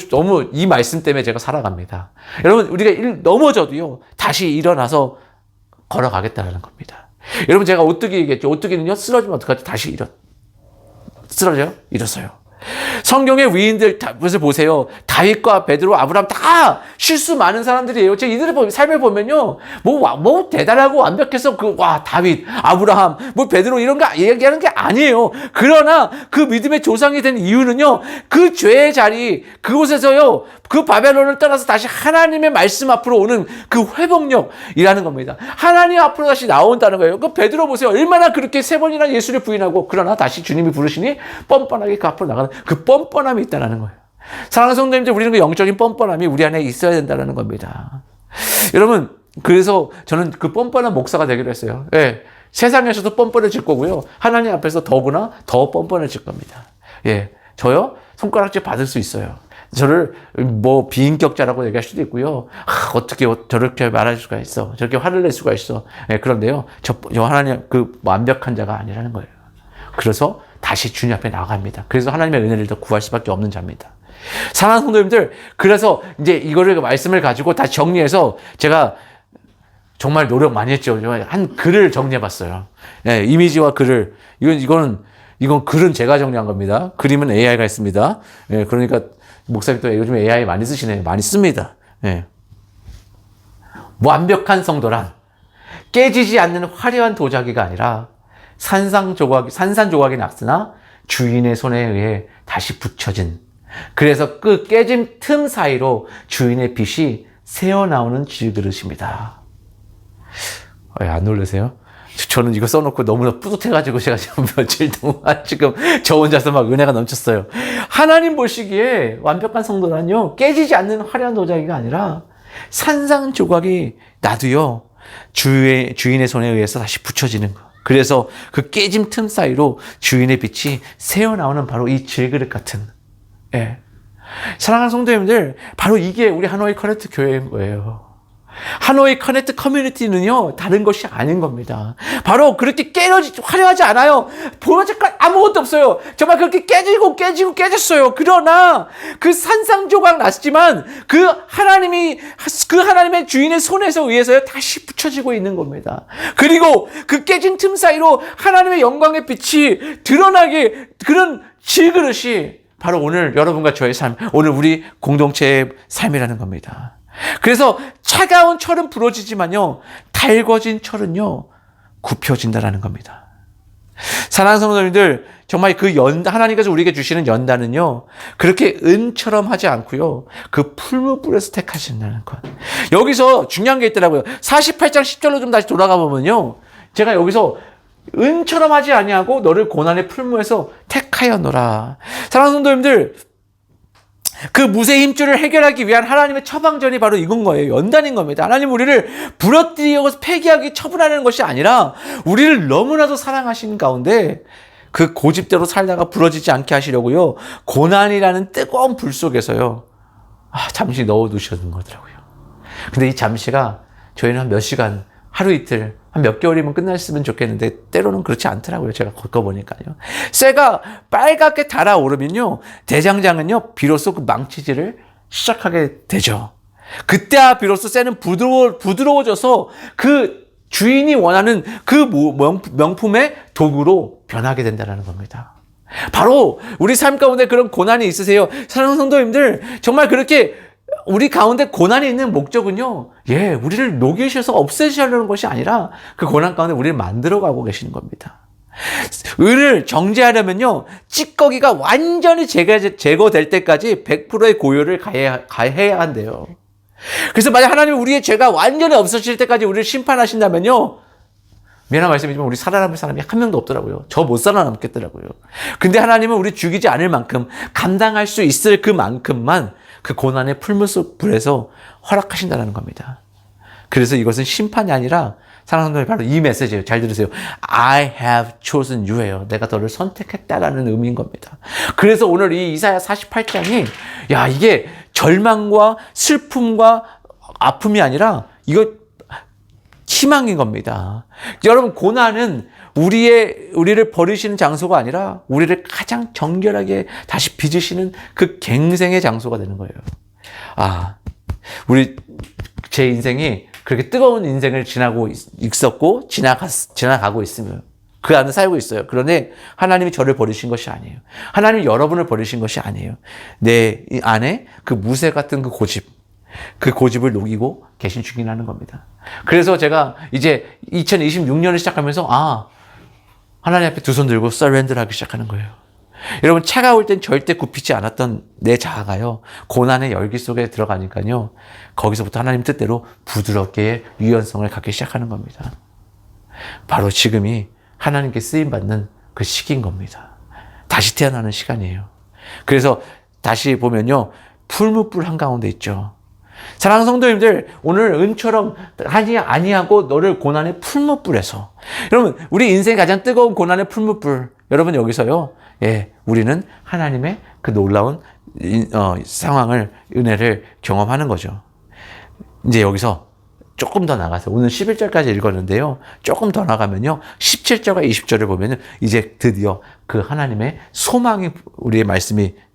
이 말씀 때문에 제가 살아갑니다. 여러분, 우리가 넘어져도요, 다시 일어나서 걸어가겠다는 겁니다. 여러분, 제가 오뚜기 얘기했죠. 오뚜기는요, 쓰러지면 어떡하지? 다시 쓰러져요? 일어서요. 성경의 위인들 것을 보세요. 다윗과 베드로, 아브라함 다 실수 많은 사람들이에요. 제가 이들의 삶을 보면요, 뭐 대단하고 완벽해서 다윗, 아브라함, 베드로 이런 거 얘기하는 게 아니에요. 그러나 그 믿음의 조상이 된 이유는요, 그 죄의 자리, 그곳에서요, 그 바벨론을 떠나서 다시 하나님의 말씀 앞으로 오는 그 회복력이라는 겁니다. 하나님 앞으로 다시 나온다는 거예요. 그 베드로 보세요. 얼마나 그렇게 3번이나 예수를 부인하고, 그러나 다시 주님이 부르시니 뻔뻔하게 그 앞으로 나가는 그 뻔뻔함이 있다는 거예요. 사랑하는 성도님들, 우리는 그 영적인 뻔뻔함이 우리 안에 있어야 된다는 겁니다. 여러분, 그래서 저는 그 뻔뻔한 목사가 되기로 했어요. 세상에서도 뻔뻔해질 거고요, 하나님 앞에서 더구나 더 뻔뻔해질 겁니다. 저요, 손가락질 받을 수 있어요. 저를 비인격자라고 얘기할 수도 있고요. 어떻게 저렇게 말할 수가 있어, 저렇게 화를 낼 수가 있어. 그런데요, 저 하나님 그 완벽한 자가 아니라는 거예요. 그래서 다시 주님 앞에 나갑니다. 그래서 하나님의 은혜를 더 구할 수밖에 없는 자입니다. 사랑하는 성도님들, 그래서 이제 이거를 말씀을 가지고 다시 정리해서 제가 정말 노력 많이 했죠. 한 글을 정리해봤어요. 이미지와 글을. 이건 글은 제가 정리한 겁니다. 그림은 AI가 했습니다. 그러니까 목사님 또 요즘 AI 많이 쓰시네요. 많이 씁니다. 완벽한 성도란 깨지지 않는 화려한 도자기가 아니라 산산조각이 났으나 주인의 손에 의해 다시 붙여진, 그래서 그 깨진 틈 사이로 주인의 빛이 새어나오는 질그릇입니다. 안 놀라세요? 저는 이거 써놓고 너무나 뿌듯해가지고 제가 지금 며칠 동안 지금 저 혼자서 막 은혜가 넘쳤어요. 하나님 보시기에 완벽한 성도는요, 깨지지 않는 화려한 도자기가 아니라 산산조각이 나도요, 주인의 손에 의해서 다시 붙여지는 거. 그래서 그 깨짐 틈 사이로 주인의 빛이 새어나오는 바로 이 질그릇 같은. 사랑하는 성도님들, 바로 이게 우리 하노이 커넥트 교회인 거예요. 하노이 커넥트 커뮤니티는요, 다른 것이 아닌 겁니다. 바로 그렇게 화려하지 않아요. 보여줄 건 아무것도 없어요. 정말 그렇게 깨졌어요. 그러나 그 산상조각 났지만 그 하나님의 주인의 손에서 의해서 다시 붙여지고 있는 겁니다. 그리고 그 깨진 틈 사이로 하나님의 영광의 빛이 드러나게, 그런 질그릇이 바로 오늘 여러분과 저의 삶, 오늘 우리 공동체의 삶이라는 겁니다. 그래서 차가운 철은 부러지지만요, 달궈진 철은요, 굽혀진다라는 겁니다. 사랑하는 성도님들, 정말 하나님께서 우리에게 주시는 연단은요, 그렇게 은처럼 하지 않고요, 그 풀무불에서 택하신다는 것. 여기서 중요한 게 있더라고요. 48장 10절로 좀 다시 돌아가 보면요, 제가 여기서 은처럼 하지 아니하고 너를 고난의 풀무에서 택하였노라. 사랑하는 성도님들, 그 무쇠 힘줄을 해결하기 위한 하나님의 처방전이 바로 이건 거예요. 연단인 겁니다. 하나님 우리를 부러뜨리고 폐기하기 처분하는 것이 아니라 우리를 너무나도 사랑하시는 가운데 그 고집대로 살다가 부러지지 않게 하시려고요, 고난이라는 뜨거운 불 속에서요, 잠시 넣어두시는 거더라고요. 근데 이 잠시가 저희는 한 몇 시간, 하루 이틀, 한 몇 개월이면 끝났으면 좋겠는데 때로는 그렇지 않더라고요. 제가 겪어보니까요. 쇠가 빨갛게 달아오르면요, 대장장은요 비로소 그 망치질을 시작하게 되죠. 그때야 비로소 쇠는 부드러워져서 그 주인이 원하는 그 명품의 도구로 변하게 된다는 겁니다. 바로 우리 삶 가운데 그런 고난이 있으세요? 사랑하는 성도님들, 정말 그렇게 우리 가운데 고난이 있는 목적은요, 우리를 녹이셔서 없애시려는 것이 아니라 그 고난 가운데 우리를 만들어가고 계시는 겁니다. 을을 정죄하려면요, 찌꺼기가 완전히 제거될 때까지 100%의 고열을 가해야 한대요. 그래서 만약 하나님이 우리의 죄가 완전히 없어질 때까지 우리를 심판하신다면요, 미안한 말씀이지만 우리 살아남을 사람이 한 명도 없더라고요. 저 못 살아남겠더라고요. 근데 하나님은 우리 죽이지 않을 만큼, 감당할 수 있을 그만큼만 그 고난의 풀무불에서 허락하신다는 겁니다. 그래서 이것은 심판이 아니라, 사랑하는 분들, 바로 이 메시지예요. 잘 들으세요. I have chosen you예요. 내가 너를 선택했다라는 의미인 겁니다. 그래서 오늘 이 이사야 48장이 이게 절망과 슬픔과 아픔이 아니라 이거 희망인 겁니다. 여러분, 고난은 우리를 버리시는 장소가 아니라 우리를 가장 정결하게 다시 빚으시는 그 갱생의 장소가 되는 거예요. 제 인생이 그렇게 뜨거운 인생을 지나고 있었고, 지나가고 있으면 그 안에 살고 있어요. 그런데 하나님이 저를 버리신 것이 아니에요. 하나님이 여러분을 버리신 것이 아니에요. 내 안에 그 무쇠 같은 그 고집을 녹이고 계신 중이라는 겁니다. 그래서 제가 이제 2026년을 시작하면서 하나님 앞에 두 손 들고 서렌더를 하기 시작하는 거예요. 여러분, 차가울 땐 절대 굽히지 않았던 내 자아가요, 고난의 열기 속에 들어가니까요, 거기서부터 하나님 뜻대로 부드럽게 유연성을 갖기 시작하는 겁니다. 바로 지금이 하나님께 쓰임받는 그 시기인 겁니다. 다시 태어나는 시간이에요. 그래서 다시 보면요, 풀무불 한가운데 있죠. 사랑하는 성도님들, 오늘 은처럼 하지 아니하고 너를 고난의 풀무불에서, 여러분, 우리 인생의 가장 뜨거운 고난의 풀무불, 여러분 여기서요, 우리는 하나님의 그 놀라운 상황을, 은혜를 경험하는 거죠. 이제 여기서 조금 더 나가서 오늘 11절까지 읽었는데요, 조금 더 나가면요, 17절과 20절을 보면은 이제 드디어 그 하나님의 소망이, 우리의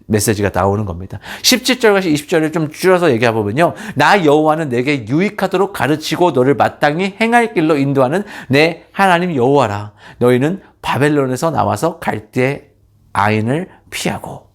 메시지가 나오는 겁니다. 17절과 20절을 좀 줄여서 얘기해보면요, 나 여호와는 내게 유익하도록 가르치고 너를 마땅히 행할 길로 인도하는 내 하나님 여호와라. 너희는 바벨론에서 나와서 갈대 아인을 피하고.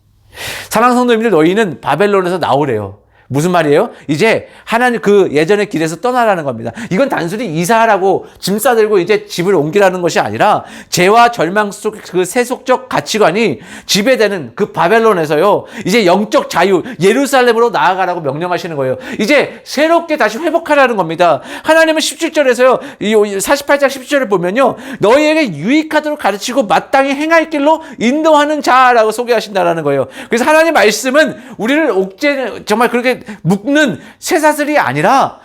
사랑하는 성도님들, 너희는 바벨론에서 나오래요. 무슨 말이에요? 이제 하나님 그 예전의 길에서 떠나라는 겁니다. 이건 단순히 이사하라고 짐 싸들고 이제 집을 옮기라는 것이 아니라, 죄와 절망 속 그 세속적 가치관이 지배되는 그 바벨론에서요, 이제 영적 자유, 예루살렘으로 나아가라고 명령하시는 거예요. 이제 새롭게 다시 회복하라는 겁니다. 하나님은 17절에서요, 이 48장 17절을 보면요, 너희에게 유익하도록 가르치고 마땅히 행할 길로 인도하는 자라고 소개하신다라는 거예요. 그래서 하나님 말씀은 우리를 정말 그렇게 묶는 쇠사슬이 아니라,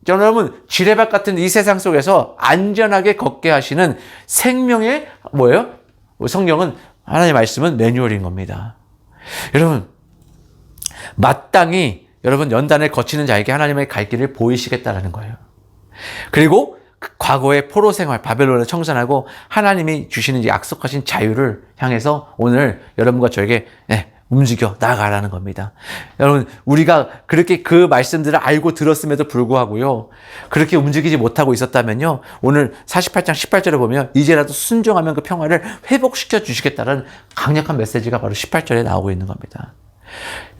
여러분, 지뢰밭 같은 이 세상 속에서 안전하게 걷게 하시는 생명의 성경은, 하나님의 말씀은 매뉴얼인 겁니다. 여러분, 마땅히 여러분 연단을 거치는 자에게 하나님의 갈 길을 보이시겠다라는 거예요. 그리고 그 과거의 포로 생활, 바벨론을 청산하고 하나님이 주시는 약속하신 자유를 향해서 오늘 여러분과 저에게 움직여 나아가라는 겁니다. 여러분, 우리가 그렇게 그 말씀들을 알고 들었음에도 불구하고요, 그렇게 움직이지 못하고 있었다면요, 오늘 48장 18절을 보면 이제라도 순종하면 그 평화를 회복시켜 주시겠다는 강력한 메시지가 바로 18절에 나오고 있는 겁니다.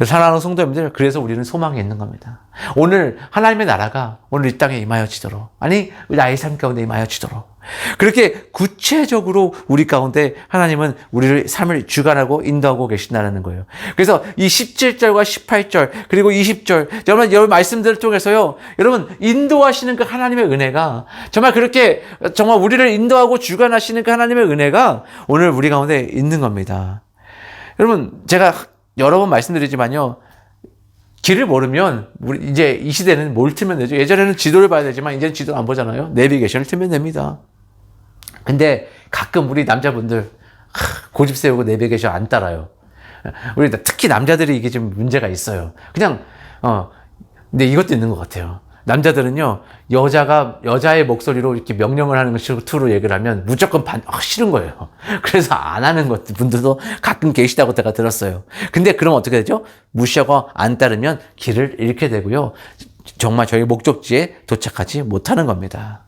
사랑하는 성도님들, 그래서 우리는 소망이 있는 겁니다. 오늘 하나님의 나라가 오늘 이 땅에 임하여지도록, 아니 나의 삶 가운데 임하여지도록, 그렇게 구체적으로 우리 가운데 하나님은 우리를 삶을 주관하고 인도하고 계신다는 거예요. 그래서 이 17절과 18절 그리고 20절 여러분 말씀들을 통해서요, 여러분 인도하시는 그 하나님의 은혜가 정말 그렇게 정말 우리를 인도하고 주관하시는 그 하나님의 은혜가 오늘 우리 가운데 있는 겁니다. 여러분, 제가 여러 번 말씀드리지만요, 길을 모르면 우리 이제 이 시대는 뭘 틀면 되죠? 예전에는 지도를 봐야 되지만 이제는 지도를 안 보잖아요. 내비게이션을 틀면 됩니다. 근데 가끔 우리 남자분들 고집 세우고 내비게이션 안 따라요. 우리 특히 남자들이 이게 좀 문제가 있어요. 그냥 근데 이것도 있는 것 같아요. 남자들은요, 여자의 목소리로 이렇게 명령을 하는 식으로 얘기를 하면 무조건 싫은 거예요. 그래서 안 하는 분들도 가끔 계시다고 제가 들었어요. 근데 그럼 어떻게 되죠? 무시하고 안 따르면 길을 잃게 되고요, 정말 저희 목적지에 도착하지 못하는 겁니다.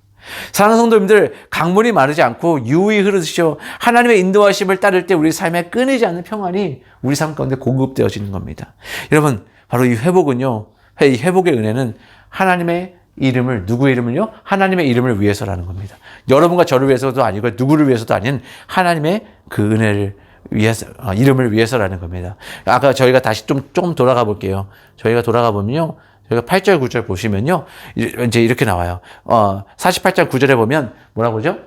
사랑하는 성도님들, 강물이 마르지 않고 유유히 흐르듯이요, 하나님의 인도하심을 따를 때 우리 삶에 끊이지 않는 평안이 우리 삶 가운데 공급되어지는 겁니다. 여러분, 바로 이 회복은요, 이 회복의 은혜는 하나님의 이름을, 누구의 이름을요? 하나님의 이름을 위해서라는 겁니다. 여러분과 저를 위해서도 아니고 누구를 위해서도 아닌 하나님의 그 은혜를 위해서, 이름을 위해서라는 겁니다. 아까 저희가 다시 좀 돌아가 볼게요. 저희가 돌아가 보면요, 저희가 8절 9절 보시면요, 이제 이렇게 나와요. 48장 9절에 보면 뭐라고 그러죠?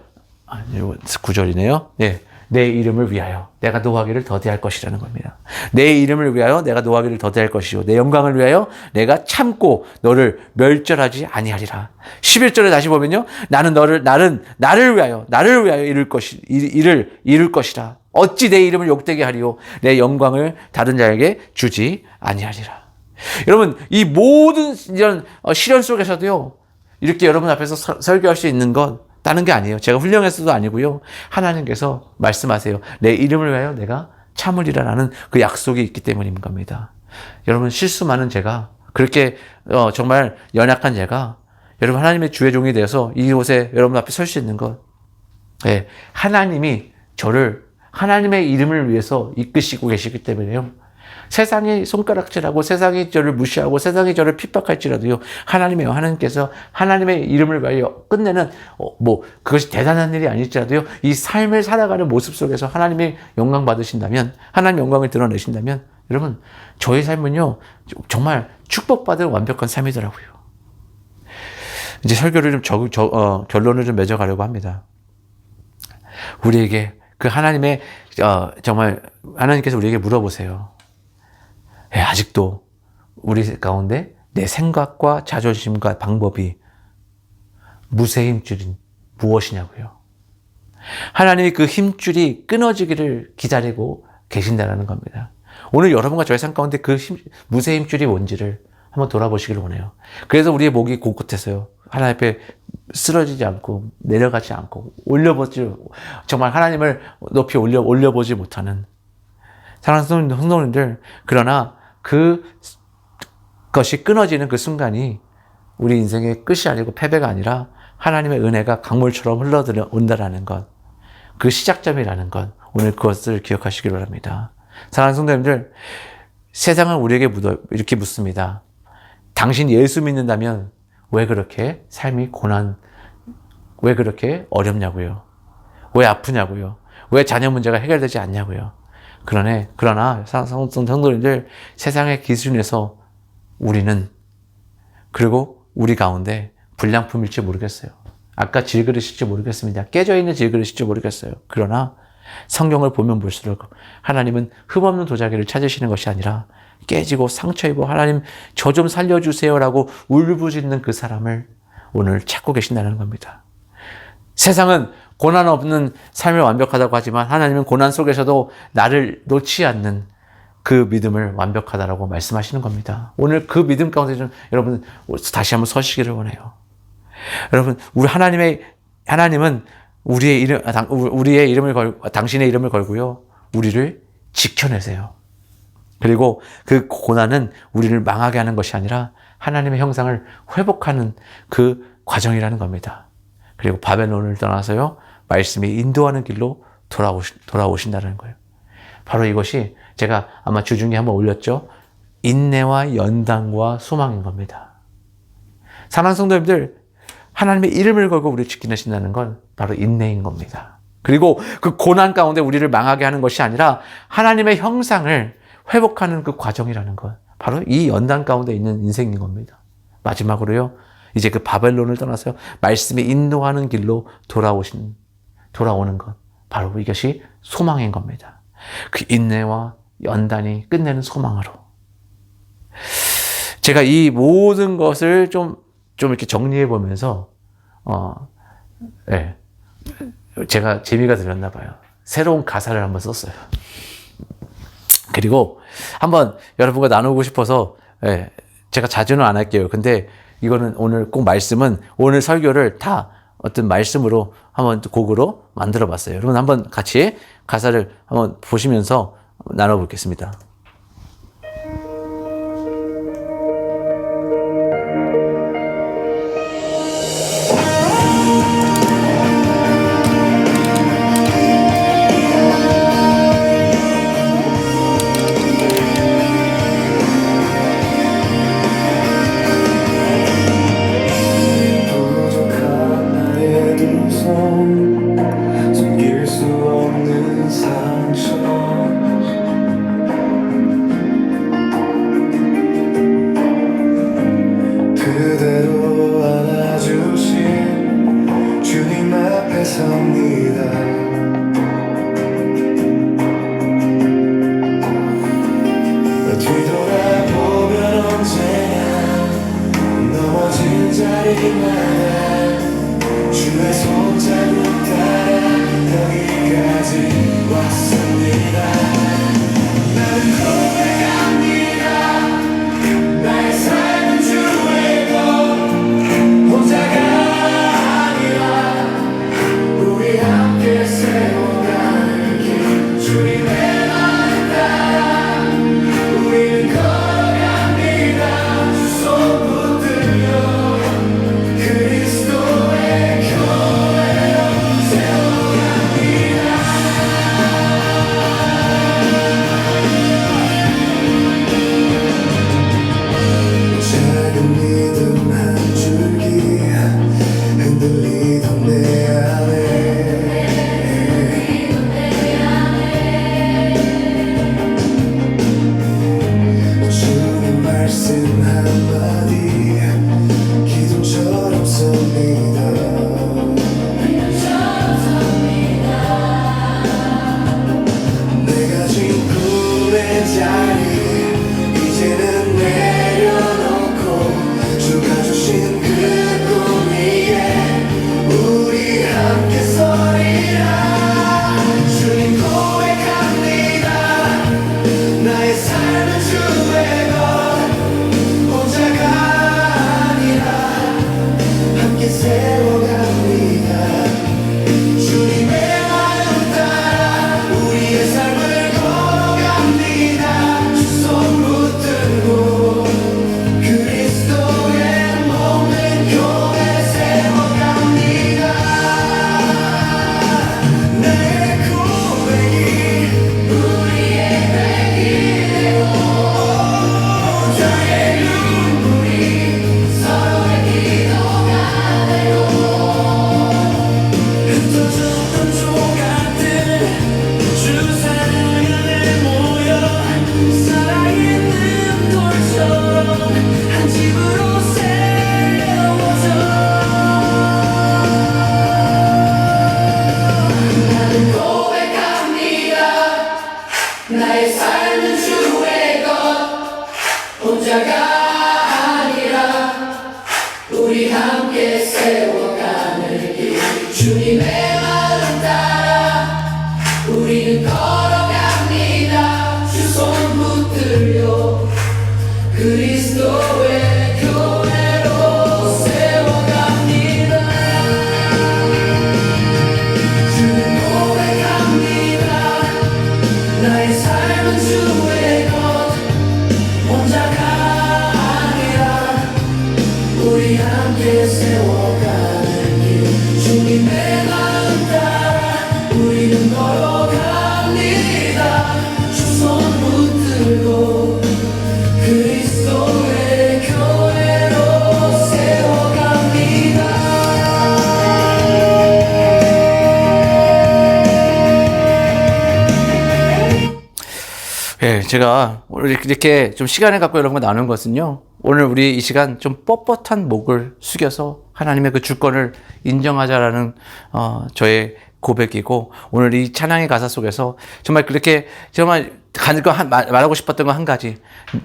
9절이네요. 네. 내 이름을 위하여 내가 노하기를 더디할 것이라는 겁니다. 내 이름을 위하여 내가 노하기를 더디할 것이요, 내 영광을 위하여 내가 참고 너를 멸절하지 아니하리라. 11절에 다시 보면요, 나를 위하여 이룰 것이라. 어찌 내 이름을 욕되게 하리요, 내 영광을 다른 자에게 주지 아니하리라. 여러분, 이 모든 이런 시련 속에서도요, 이렇게 여러분 앞에서 설교할 수 있는 건 다른 게 아니에요. 제가 훌륭해서도 아니고요, 하나님께서 말씀하세요. 내 이름을 위하여 내가 참으리라라는 그 약속이 있기 때문인 겁니다. 여러분, 실수 많은 제가, 그렇게 정말 연약한 제가 여러분 하나님의 주의 종이 되어서 이곳에 여러분 앞에 설 수 있는 것, 하나님이 저를 하나님의 이름을 위해서 이끄시고 계시기 때문에요, 세상이 손가락질하고 세상이 저를 무시하고 세상이 저를 핍박할지라도요, 하나님께서 하나님의 이름을 위하여 끝내는 그것이 대단한 일이 아닐지라도요, 이 삶을 살아가는 모습 속에서 하나님의 영광 받으신다면, 하나님의 영광을 드러내신다면, 여러분 저의 삶은요 정말 축복받은 완벽한 삶이더라고요. 이제 설교를 결론을 좀 맺어가려고 합니다. 우리에게 그 하나님의 정말 하나님께서 우리에게 물어보세요. 아직도 우리 가운데 내 생각과 자존심과 방법이 무쇠 힘줄인 무엇이냐고요. 하나님이 그 힘줄이 끊어지기를 기다리고 계신다는 겁니다. 오늘 여러분과 저의 삶 가운데 그 무쇠 힘줄이 뭔지를 한번 돌아보시길 원해요. 그래서 우리의 목이 곳곳에서요, 하나님 앞에 쓰러지지 않고 내려가지 않고 정말 하나님을 높이 올려보지 못하는 사랑하는 성도님들, 그러나 그것이 끊어지는 그 순간이 우리 인생의 끝이 아니고 패배가 아니라 하나님의 은혜가 강물처럼 흘러온다라는 것, 그 시작점이라는 것, 오늘 그것을 기억하시기 바랍니다. 사랑하는 성도님들, 세상은 우리에게 이렇게 묻습니다. 당신 예수 믿는다면 왜 그렇게 삶이 왜 그렇게 어렵냐고요? 왜 아프냐고요? 왜 자녀 문제가 해결되지 않냐고요? 그러나 성도님들, 세상의 기준에서 우리는, 그리고 우리 가운데 불량품일지 모르겠어요. 아까 질그릇일지 모르겠습니다. 깨져있는 질그릇일지 모르겠어요. 그러나 성경을 보면 볼수록 하나님은 흠없는 도자기를 찾으시는 것이 아니라 깨지고 상처 입어 하나님 저 좀 살려주세요라고 울부짖는 그 사람을 오늘 찾고 계신다는 겁니다. 세상은 고난 없는 삶을 완벽하다고 하지만 하나님은 고난 속에서도 나를 놓지 않는 그 믿음을 완벽하다라고 말씀하시는 겁니다. 오늘 그 믿음 가운데 좀 여러분 다시 한번 서시기를 원해요. 여러분, 하나님은 우리의 이름을 당신의 이름을 걸고요, 우리를 지켜내세요. 그리고 그 고난은 우리를 망하게 하는 것이 아니라 하나님의 형상을 회복하는 그 과정이라는 겁니다. 그리고 바벨론을 떠나서요, 말씀이 인도하는 길로 돌아오신다는 거예요. 바로 이것이 제가 아마 주중에 한번 올렸죠. 인내와 연단과 소망인 겁니다. 사랑하는 성도님들, 하나님의 이름을 걸고 우리를 지키신다는 건 바로 인내인 겁니다. 그리고 그 고난 가운데 우리를 망하게 하는 것이 아니라 하나님의 형상을 회복하는 그 과정이라는 것, 바로 이 연단 가운데 있는 인생인 겁니다. 마지막으로요, 이제 그 바벨론을 떠나서요, 말씀이 인도하는 길로 돌아오는 것, 바로 이것이 소망인 겁니다. 그 인내와 연단이 끝내는 소망으로. 제가 이 모든 것을 좀 이렇게 정리해 보면서, 제가 재미가 들었나 봐요. 새로운 가사를 한번 썼어요. 그리고 한번 여러분과 나누고 싶어서, 제가 자주는 안 할게요. 근데 이거는 오늘 꼭 말씀은 오늘 설교를 다 어떤 말씀으로 한번 곡으로 만들어 봤어요. 여러분 한번 같이 가사를 한번 보시면서 나눠보겠습니다. 숨길 수 없는 상처 그대로 안아주신 주님 앞에 섭니다. 뒤돌아보면 언제나 넘어진 자리마다 주의 손잡고 따라 여기까지 왔습니다. 나는 고백합니다. 나의 삶은 주의 것 혼자가 아니라 우리 함께 세워가는 길 주님의 마음 따라 우리는 걸어갑니다. 주 손 붙들려 그리스도의 교회로 세워갑니다. 작은 믿음 한 줄기 흔들리던 내 안에 주님 말씀 한마디 기도처럼 섭니다. 내가 진 꿈의 자리 이제는 내려놓고 주가 주신 그 꿈 위에 우리 함께 서리라. 주님 고백합니다. 나의 삶은 주의 것 혼자가 아니라 함께 세워갑니다. 주님의 마음 따라 우리의 삶을 걸어갑니다. 주 손 붙들고 그리스도의 몸된 교회 세워갑니다. 나의 고백이 우리의 백이 되고 자의 눈물이 서로의 기도가 되고 흩어졌던 조각들 주 사랑 안에 모여 살아있는 돌처럼 한 집으로 세워져 나는 고백합니다. 나의 삶은 주의 것 혼자가 아니라 우리 함께 세워가는 길 주님의 마음 따라 우리는 걸어갑니다. 주 손 붙들고 우리 함께 세워가는 길 주님의 마음 따라 우리는 걸어갑니다. 주 손 붙들고 그리스도의 교회로 세워갑니다. 예, 제가 오늘 이렇게 좀 시간을 갖고 이런 거 나눈 것은요, 오늘 우리 이 시간 좀 뻣뻣한 목을 숙여서 하나님의 그 주권을 인정하자라는 저의 고백이고, 오늘 이 찬양의 가사 속에서 정말 그렇게 정말 말하고 싶었던 건 한 가지.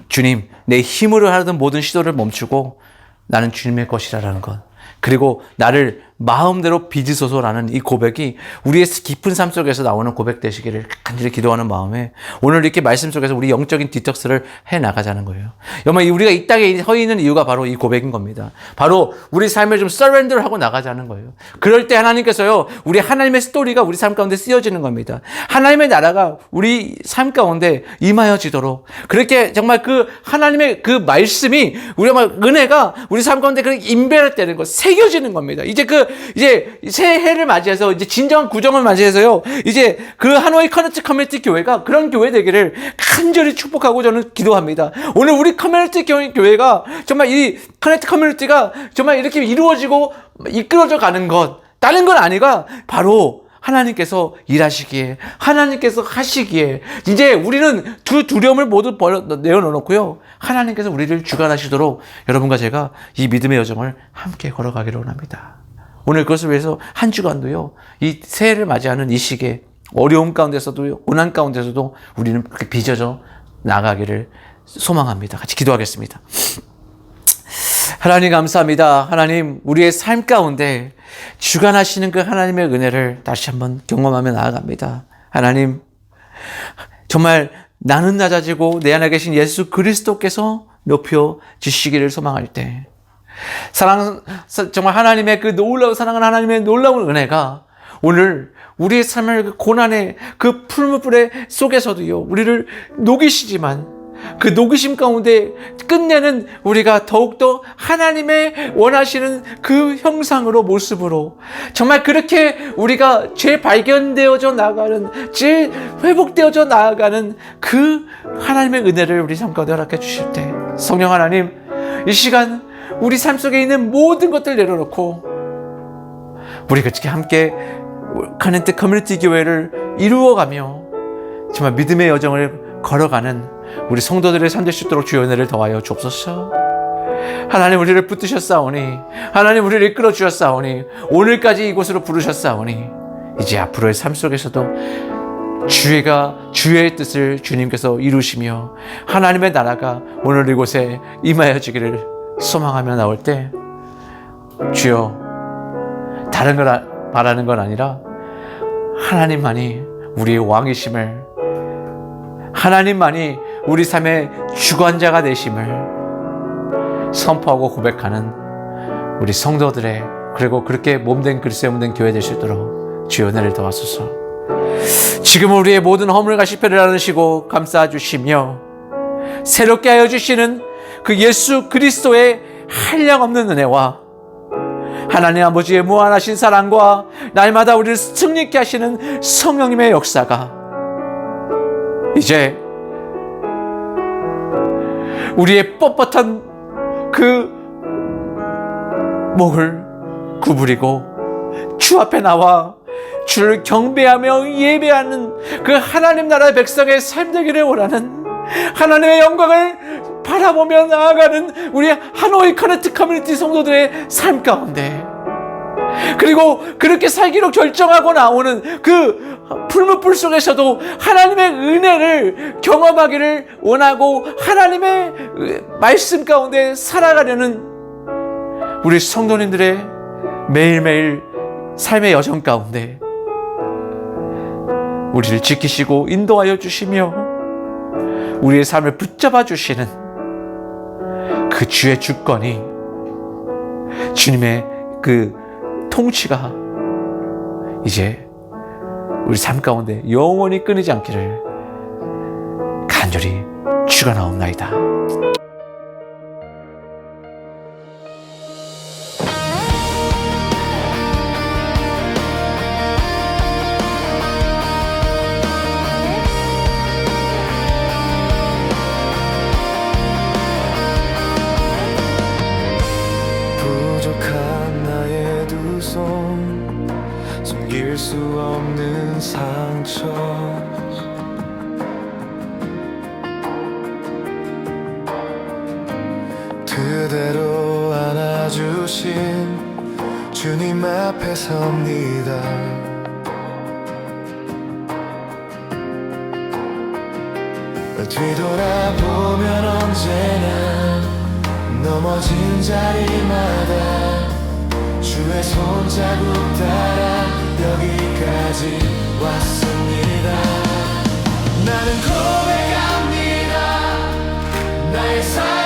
주님, 내 힘으로 하던 모든 시도를 멈추고 나는 주님의 것이라는 것. 그리고 나를 마음대로 빚으소서라는 이 고백이 우리의 깊은 삶 속에서 나오는 고백 되시기를 간절히 기도하는 마음에 오늘 이렇게 말씀 속에서 우리 영적인 디톡스를 해 나가자는 거예요. 여러분, 우리가 이 땅에 서 있는 이유가 바로 이 고백인 겁니다. 바로 우리 삶을 좀 서렌더를 하고 나가자는 거예요. 그럴 때 하나님께서요, 우리 하나님의 스토리가 우리 삶 가운데 쓰여지는 겁니다. 하나님의 나라가 우리 삶 가운데 임하여지도록, 그렇게 정말 그 하나님의 그 말씀이 우리 은혜가 우리 삶 가운데 그렇게 임배되는 것, 새겨지는 겁니다. 이제 새해를 맞이해서 이제 진정한 구정을 맞이해서요, 이제 그 하노이 커넥트 커뮤니티 교회가 그런 교회 되기를 간절히 축복하고 저는 기도합니다. 오늘 우리 커뮤니티 교회가 정말 이 커넥트 커뮤니티가 정말 이렇게 이루어지고 이끌어져 가는 것, 다른 건 아니가 바로 하나님께서 일하시기에, 하나님께서 하시기에, 이제 우리는 두려움을 모두 내어놓고요, 하나님께서 우리를 주관하시도록 여러분과 제가 이 믿음의 여정을 함께 걸어가기를 원합니다. 오늘 그것을 위해서 한 주간도요, 이 새해를 맞이하는 이 시기에 어려움 가운데서도 고난 가운데서도 우리는 그렇게 빚어져 나가기를 소망합니다. 같이 기도하겠습니다. 하나님 감사합니다. 하나님, 우리의 삶 가운데 주관하시는 그 하나님의 은혜를 다시 한번 경험하며 나아갑니다. 하나님, 정말 나는 낮아지고 내 안에 계신 예수 그리스도께서 높여 주시기를 소망할 때, 정말 하나님의 그 사랑하는 하나님의 놀라운 은혜가 오늘 우리의 삶을 그 고난의 그 풀무불의 속에서도요, 우리를 녹이시지만 그 녹이심 가운데 끝내는 우리가 더욱더 하나님의 원하시는 그 형상으로, 모습으로 정말 그렇게 우리가 재발견되어져 나아가는, 재회복되어져 나아가는 그 하나님의 은혜를 우리 삶 가운데 허락해 주실 때, 성령 하나님, 이 시간 우리 삶 속에 있는 모든 것들 내려놓고 우리 그렇게 함께 커넥트 커뮤니티 교회를 이루어가며 정말 믿음의 여정을 걸어가는 우리 성도들의 삶 될 수 있도록 주의 은혜를 더하여 주옵소서. 하나님, 우리를 붙드셨사오니, 하나님 우리를 이끌어 주셨사오니, 오늘까지 이곳으로 부르셨사오니, 이제 앞으로의 삶 속에서도 주의 뜻을 주님께서 이루시며 하나님의 나라가 오늘 이곳에 임하여지기를 소망하며 나올 때, 주여, 다른 걸 바라는 건 아니라 하나님만이 우리의 왕이심을, 하나님만이 우리 삶의 주관자가 되심을 선포하고 고백하는 우리 성도들의, 그리고 그렇게 몸된 그리스도의 몸된 교회 될 수 있도록 주의 은혜를 더하소서. 지금 우리의 모든 허물과 실패를 나누시고 감싸 주시며 새롭게 하여 주시는 그 예수 그리스도의 한량없는 은혜와 하나님 아버지의 무한하신 사랑과 날마다 우리를 승리케 하시는 성령님의 역사가 이제 우리의 뻣뻣한 그 목을 구부리고 주 앞에 나와 주를 경배하며 예배하는 그 하나님 나라의 백성의 삶 되기를 원하는, 하나님의 영광을 바라보며 나아가는 우리 하노이 커넥트 커뮤니티 성도들의 삶 가운데, 그리고 그렇게 살기로 결정하고 나오는 그 풀무불 속에서도 하나님의 은혜를 경험하기를 원하고 하나님의 말씀 가운데 살아가려는 우리 성도님들의 매일매일 삶의 여정 가운데 우리를 지키시고 인도하여 주시며 우리의 삶을 붙잡아 주시는 그 주의 주권이, 주님의 그 통치가 이제 우리 삶 가운데 영원히 끊이지 않기를 간절히 축원하옵나이다. 버릴 수 없는 상처 그대로 안아주신 주님 앞에 섭니다 뒤돌아보면 언제나 넘어진 자리마다 주의 손자국 따라 여기까지 왔습니다 나는 고백합니다 나의 삶